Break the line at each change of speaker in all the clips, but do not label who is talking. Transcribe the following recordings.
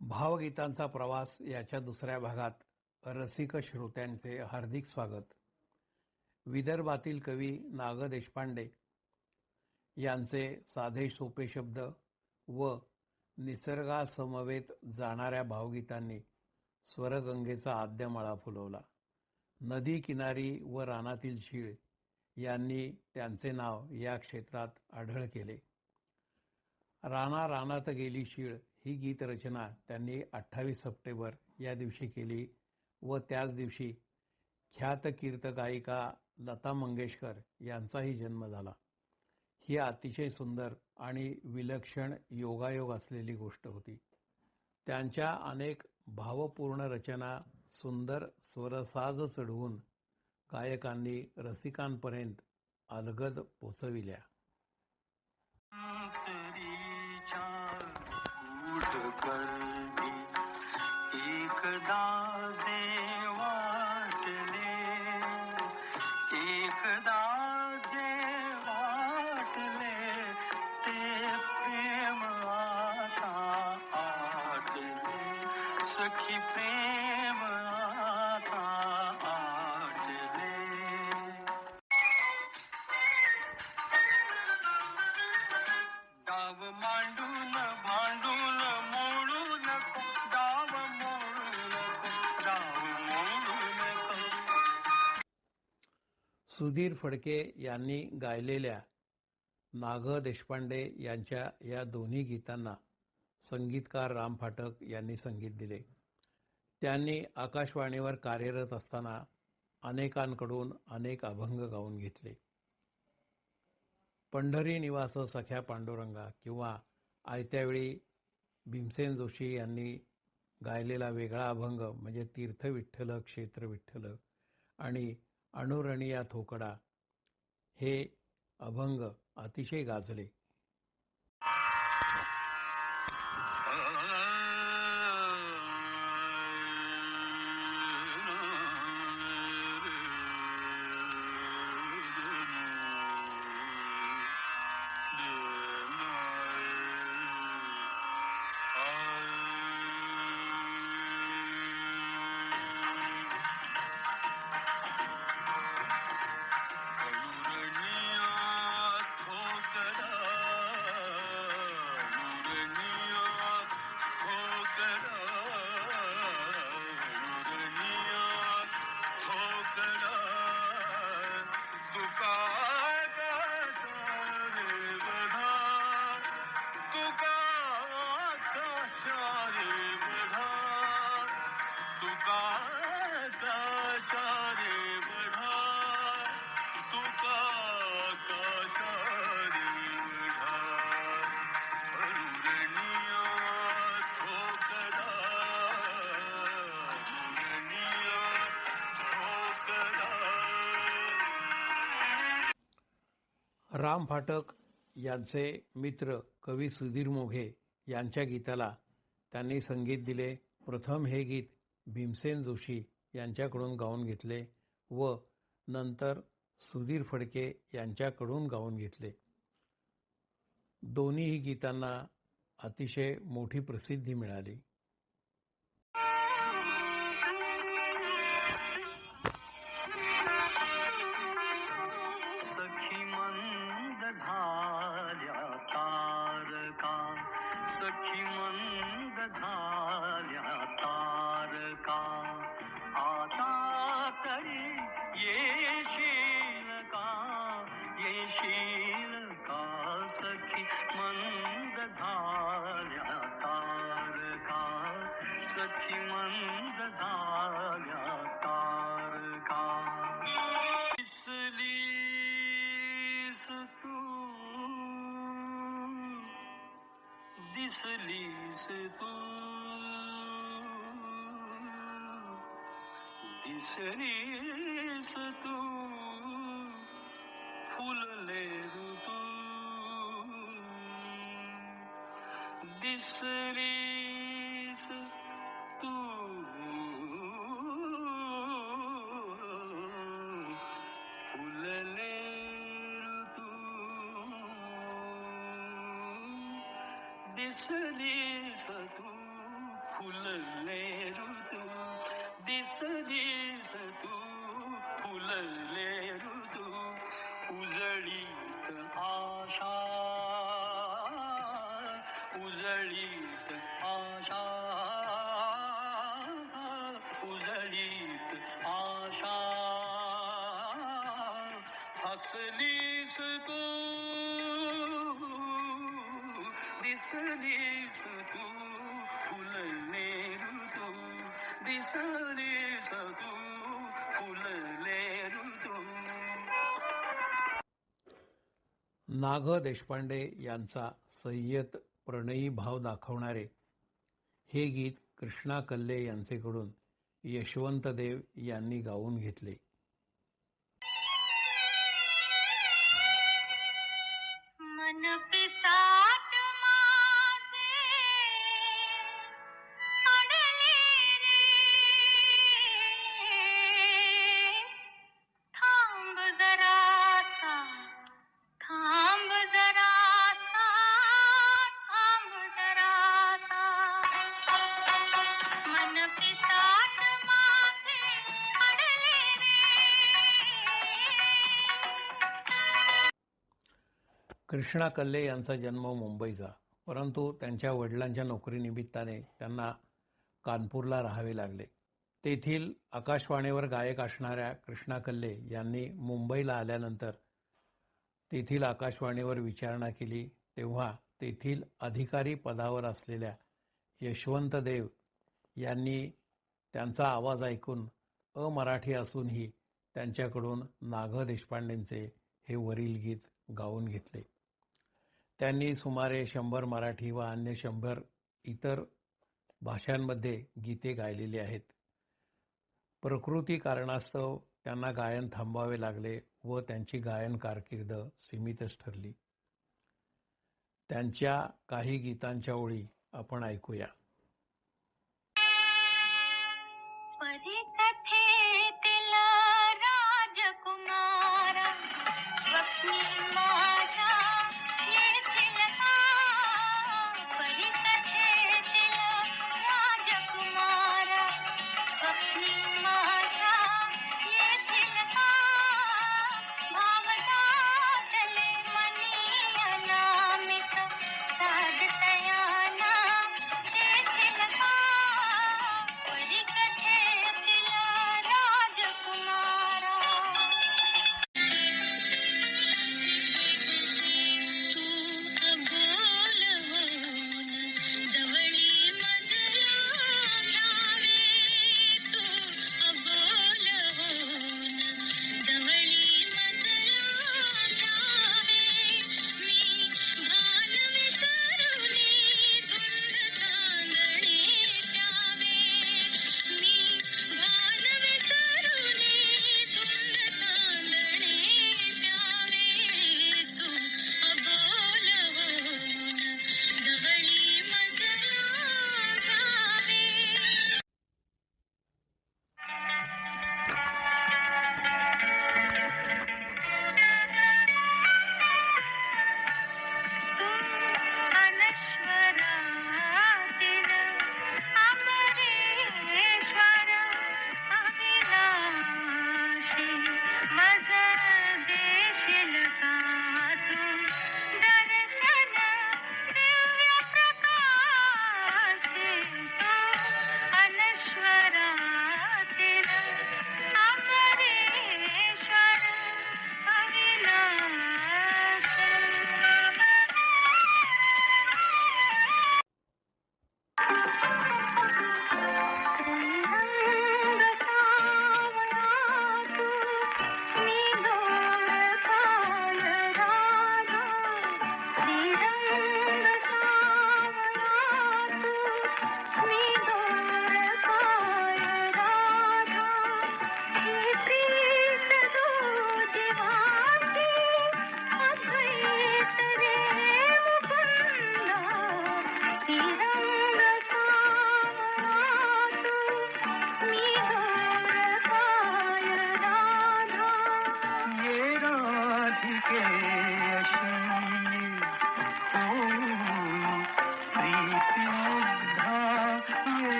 भावगीतांचा प्रवास याच्या दुसऱ्या भागात रसिक श्रोत्यांचे हार्दिक स्वागत. विदर्भातील कवी नाग देशपांडे यांचे साधे सोपे शब्द व निसर्गासमवेत जाणाऱ्या भावगीतांनी स्वरगंगेचा आद्यमळा फुलवला. नदी किनारी व रानातील शीळ यांनी त्यांचे नाव या क्षेत्रात आढळ केले. रानात गेली शीळ ही गीतरचना त्यांनी 28 सप्टेंबर या दिवशी केली व त्याच दिवशी ख्यात कीर्त गायिका लता मंगेशकर यांचाही जन्म झाला. ही अतिशय सुंदर आणि विलक्षण योगायोग असलेली गोष्ट होती. त्यांच्या अनेक भावपूर्ण रचना सुंदर स्वरसाज चढवून गायकांनी रसिकांपर्यंत अलगद पोचविल्या.
एकदा जे वाटले, एकदा जे वाटले, ते प्रेम आता आटले, सखी प्रेम आता आटले. डाव मांडून भांडून मोडू नको, डाव मोडू नको, डाव मोडू नको.
सुधीर फडके यांनी गायलेल्या नाग देशपांडे यांच्या या दोन्ही गीतांना संगीतकार राम फाटक यांनी संगीत दिले. त्यांनी आकाशवाणीवर कार्यरत असताना अनेकांकडून अनेक अभंग गाऊन घेतले. पंढरी निवास सख्या पांडुरंगा किंवा आयत्यावेळी भीमसेन जोशी यांनी गायलेला वेगळा अभंग म्हणजे तीर्थ विठ्ठल क्षेत्र विठ्ठल आणि अणुरणिया थोकडा हे अभंग अतिशय गाजले. राम फाटक यांचे मित्र कवी सुधीर मोघे यांच्या गीताला त्यांनी संगीत दिले. प्रथम हे गीत भीमसेन जोशी यांच्याकडून गाऊन घेतले व नंतर सुधीर फडके यांच्याकडून गाऊन घेतले. दोन्ही गीतांना अतिशय मोठी प्रसिद्धी मिळाली.
झाल्या तारका, सखी मंद झाल्या तारका, आता तरी येशील का, येशील का, सखी मंद झाल्या तारका, सखी मंद झाल्या तारका. दिसलीस तू, दिसलीस तू, फुलले ऋतू, दिसलीस तू, फुलले ऋतू, दिसलीस तू, फुलले ऋतू दिसलीस तू फुलले ऋतू उजळीत आशा उजळीत आशा उजळीत आशा हसलीस तू दिसलीस तू फुलले ऋतू दिसलीस तू फुलले ऋतू.
नाग देशपांडे यांचा संयत प्रणयी भाव दाखवणारे हे गीत कृष्णा कल्ले यांचेकडून यशवंत देव यांनी गाऊन घेतले.
मन पिसाट माझे अडले रे थांब जरासा थांब जरासा थांब जरासा मन पिसाट माझे अडले रे.
कृष्णा कल्ले यांचा जन्म मुंबईचा, परंतु त्यांच्या वडिलांच्या नोकरीनिमित्ताने त्यांना कानपूरला राहावे लागले. तेथील आकाशवाणीवर गायक असणाऱ्या कृष्णा कल्ले यांनी मुंबईला आल्यानंतर तेथील आकाशवाणीवर विचारणा केली, तेव्हा तेथील अधिकारी पदावर असलेल्या यशवंत देव यांनी त्यांचा आवाज ऐकून अमराठी असूनही त्यांच्याकडून नाग देशपांडेंचे हे वरील गीत गाऊन घेतले. त्यांनी सुमारे 100 मराठी व अन्य 100 इतर भाषांमध्ये गीते गायलेली आहेत. प्रकृती कारणास्तव त्यांना गायन थांबवावे लागले व त्यांची गायन कारकीर्द सीमितच ठरली. त्यांच्या काही गीतांच्या ओळी आपण ऐकूया.
परिकथेतील राजकुमार स्वप्नी माझ्या येशील का. परिकथेतील राजकुमार स्वप्नी माझ्या येशील का. भावदाटले मनी अनामिक साधतयाना ते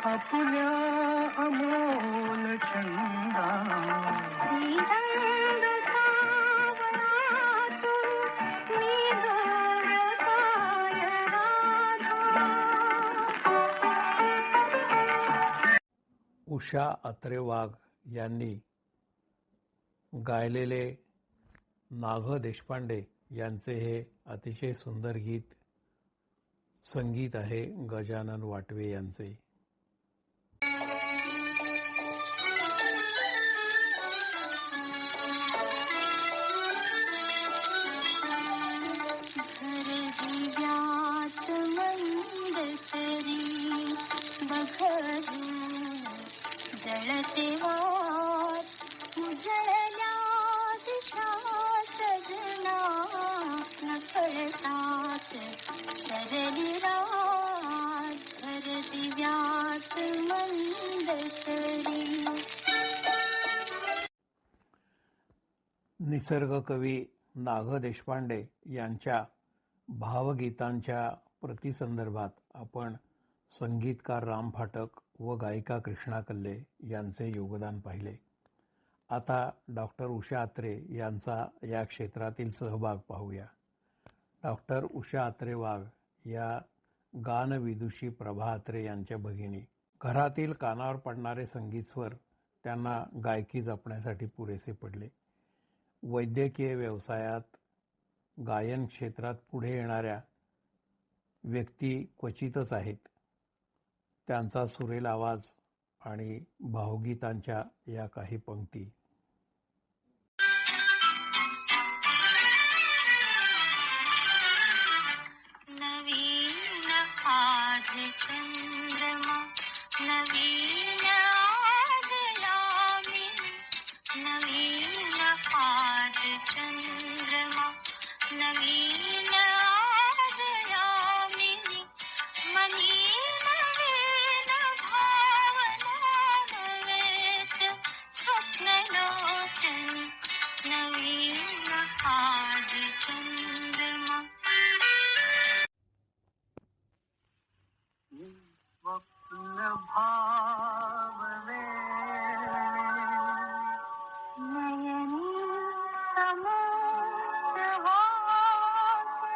आपल्या अमोल चंदा
श्रीरंग सावळा तू निगोर काय राधा.
उषा अत्रे वाघ यांनी गायलेले नाग देशपांडे यांचे हे अतिशय सुंदर गीत. संगीत आहे गजानन वाटवे यांचे.
घर दिव्यात मंद तरी बघरू जळते वाट उजळल्या दिशा सजना नकळतात सरली रात. घर दिव्यात मंद तरी.
निसर्ग कवी नाग देशपांडे यांच्या भावगीतांच्या प्रतिसंदर्भात आपण संगीतकार राम फाटक व गायिका कृष्णा कल्ले यांचे योगदान पाहिले. आता डॉक्टर उषा अत्रे यांचा या क्षेत्रातील सहभाग पाहूया. डॉक्टर उषा अत्रे वाघ या गानविदुषी प्रभा अत्रे यांच्या भगिनी. घरातील कानावर पडणारे संगीत स्वर त्यांना गायकी जपण्यासाठी पुरेसे पडले. वैद्यकीय व्यवसायात गायन क्षेत्रात पुढे येणाऱ्या व्यक्ती क्वचितच आहेत. त्यांचा सुरेल आवाज आणि भावगीतांच्या या काही पंक्ती.
नवीन आज चंद्रमा नवीन आज यामिनी. नवीन आज चंद्रमा नवीन आज यामिनी. मनी नवीन भावना नवेच स्वप्न लोचन. नवीन आज चंद्रमा.
स्वप्न भावने
नयनी समुद्र वाटे.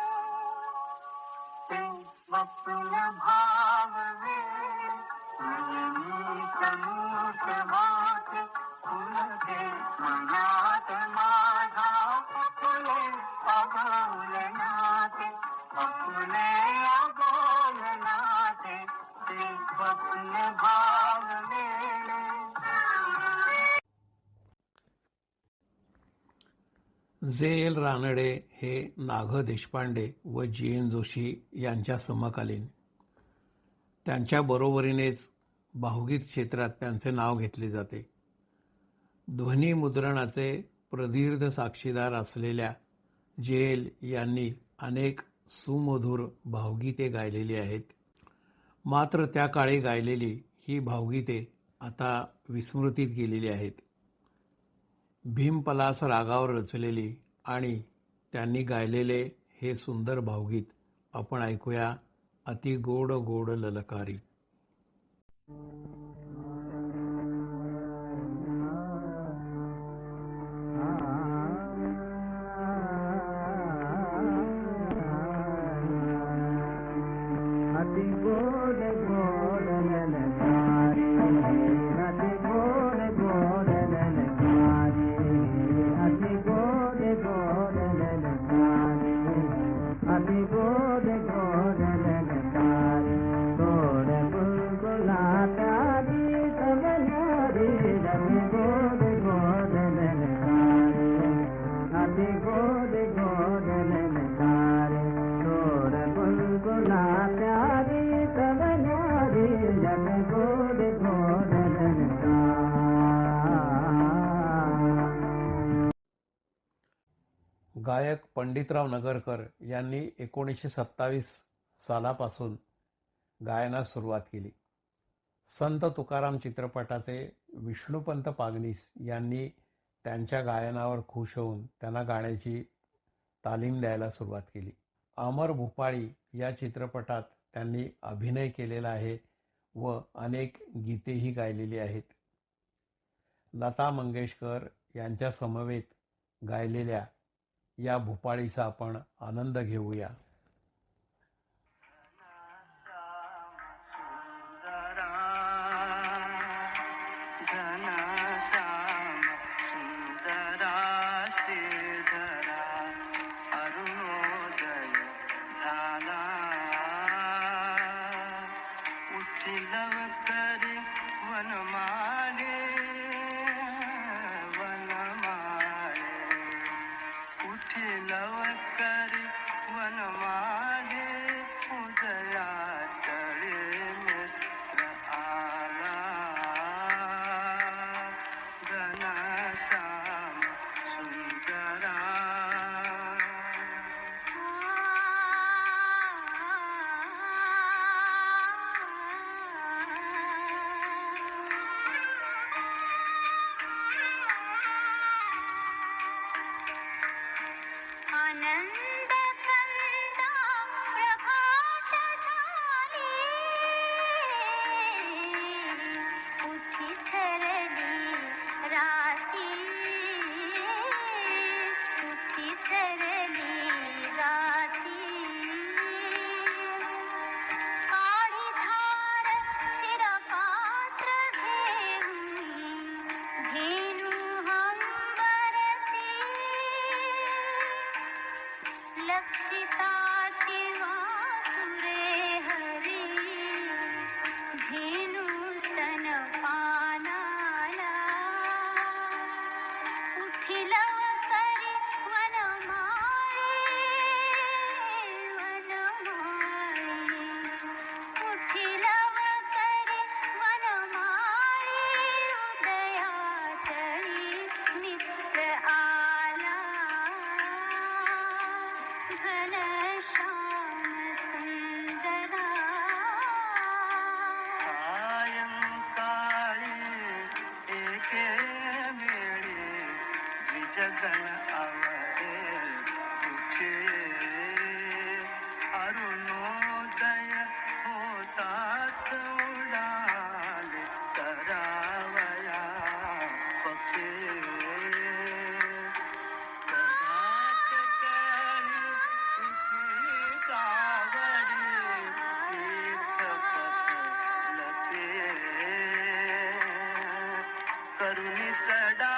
स्वप्न भावने नयनी समुद्र वाटे. फुलते मनात माझा फुले अगोलनाते. फुले अगोलनाते ते स्वप्न भावने.
जे एल रानडे हे नाग देशपांडे व जी एन जोशी यांच्या समकालीन. त्यांच्या बरोबरीनेच भावगीत क्षेत्रात त्यांचे नाव घेतले जाते. ध्वनिमुद्रणाचे प्रदीर्घ साक्षीदार असलेल्या जे एल यांनी अनेक सुमधुर भावगीते गायलेली आहेत. मात्र त्या काळी गायलेली ही भावगीते आता विस्मृतीत गेलेली आहेत. भीमपलास रागावर रचलेली आणि त्यांनी गायलेले हे सुंदर भावगीत आपण ऐकूया. अति गोड गोड ललकारी.
अति गोड गोड ललकारी. अति गोड गोड ललकारी. अति गोड गोड ललकारी. अति गोड गोड ललकारी. गोड गुलगुला प्यारी सबनारी. अति गोड गोड ललकारी. अति गोड गोड ललकारी. गोड गुलगुला प्यारी सबनारी. अति गोड गोड ललकारी.
गायक पंडितराव नगरकर यांनी 1927 सालापासून गायनास सुरुवात केली. संत तुकाराम चित्रपटाचे विष्णुपंत पागनीस यांनी त्यांच्या गायनावर खुश होऊन त्यांना गाण्याची तालीम द्यायला सुरुवात केली. अमर भूपाळी या चित्रपटात त्यांनी अभिनय केलेला आहे व अनेक गीतेही गायलेली आहेत. लता मंगेशकर यांच्या समवेत गायलेल्या या भूपाळीचा आपण आनंद घेऊया.
आनंद कंदा प्रभात झाली, उठी ठरली राती, उठी ठरली राती. काळी धार शिरपात्र घेऊन, धेनु हंबरती. लक्षिताची वासुरे हरी, धेनु स्तनपानाला. उठिल करी वनमाळी, वनमाळी. उठिल करी वनमाळी, उदयाचळी मित्र आला. घनश्याम सुंदरा.
सायंकाळी एके वेळी विजगण आवरे तुझे. अरुणोदय होताच उडाले करावया पक्षी. करुणी सडा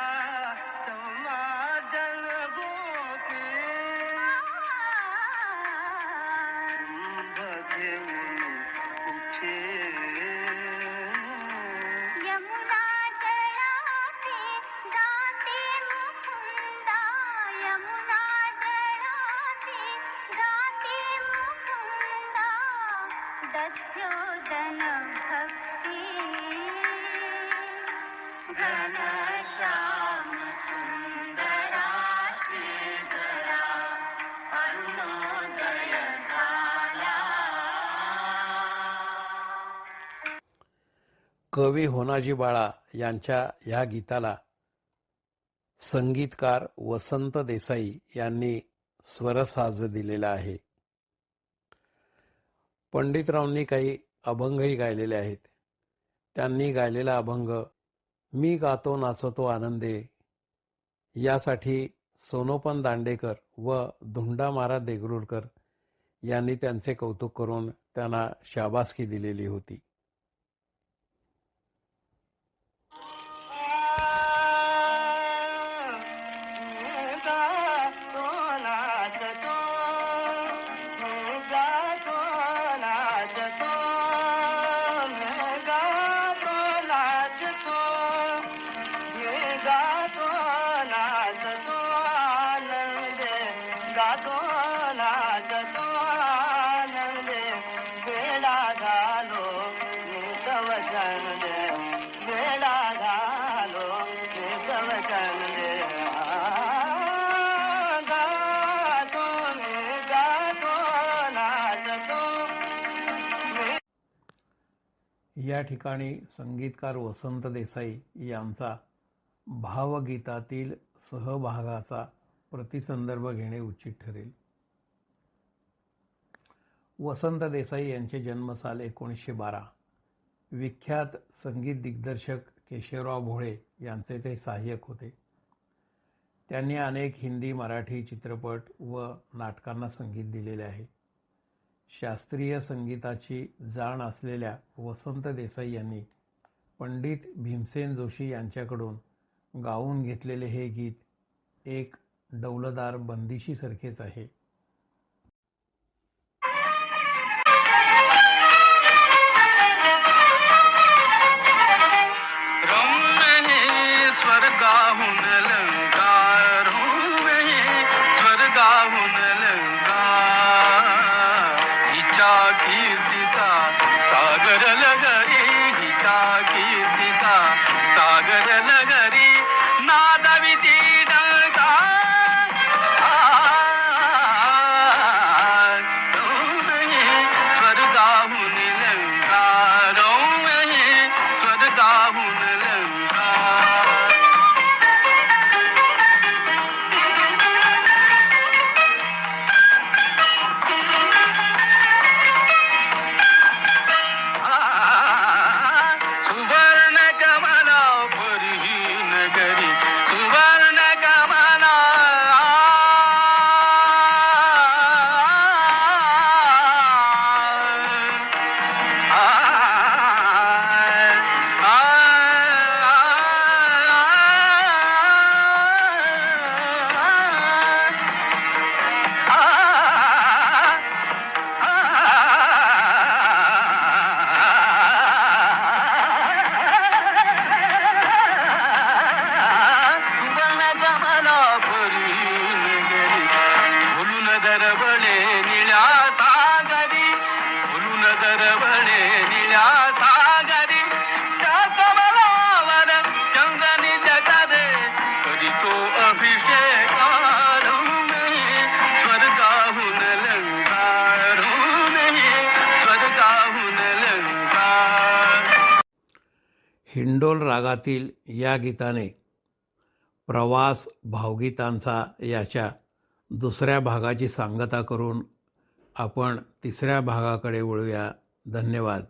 समाजन गोपी. कुंभ घेऊन उठे.
यमुना जळाती जाती मुकुंदा, यमुना जळाती जाती मुकुंदा. दस्योदन भक्षी. घनश्याम सुंदरा श्रीधरा, अरुणोदय झाला.
कवी होनाजी बाळा यांच्या ह्या गीताला संगीतकार वसंत देसाई यांनी स्वरसाज दिलेला आहे. पंडितरावांनी काही अभंगही गायलेले आहेत. त्यांनी गायलेला अभंग मी गातो नाचतो आनंदे यासाठी सोनोपंत दांडेकर व धुंडा महाराज देगलूरकर यांनी त्यांचे कौतुक करून त्यांना शाबासकी दिलेली होती. या ठिकाणी संगीतकार वसंत देसाई यांचा भावगीतातील सहभागाचा प्रतिसंदर्भ घेणे उचित ठरेल. वसंत देसाई यांचे जन्मसाल 1912. विख्यात संगीत दिग्दर्शक केशवराव भोळे यांचे ते सहाय्यक होते. त्यांनी अनेक हिंदी, मराठी चित्रपट व नाटकांना संगीत दिलेले आहे. शास्त्रीय संगीताची जाण असलेल्या वसंत देसाई यांनी पंडित भीमसेन जोशी यांच्याकडून गाऊन घेतलेले हे गीत एक डौलदार बंदिशीसारखेच आहे.
स्वर्गाहून लंका स्वर्गाहून लंका हिच्या कीर्तीचा सागर लगरी हिच्या कीर्तीचा सागर लगरी नादविती डंका स्वर्गाहून लंका स्वर्गाहून लंका दरबळे निळ्या सागरी फुलून दरबळे निळ्या सागरी त्या कमलावर चंदनी जटारे कधी तो अभिषेक स्वर्गाहून लंकारून स्वर्गाहून लंका.
हिंडोल रागातील या गीताने प्रवास भावगीतांचा याच्या दुसऱ्या भागाची सांगता करून आपण तिसऱ्या भागाकडे वळूया. धन्यवाद.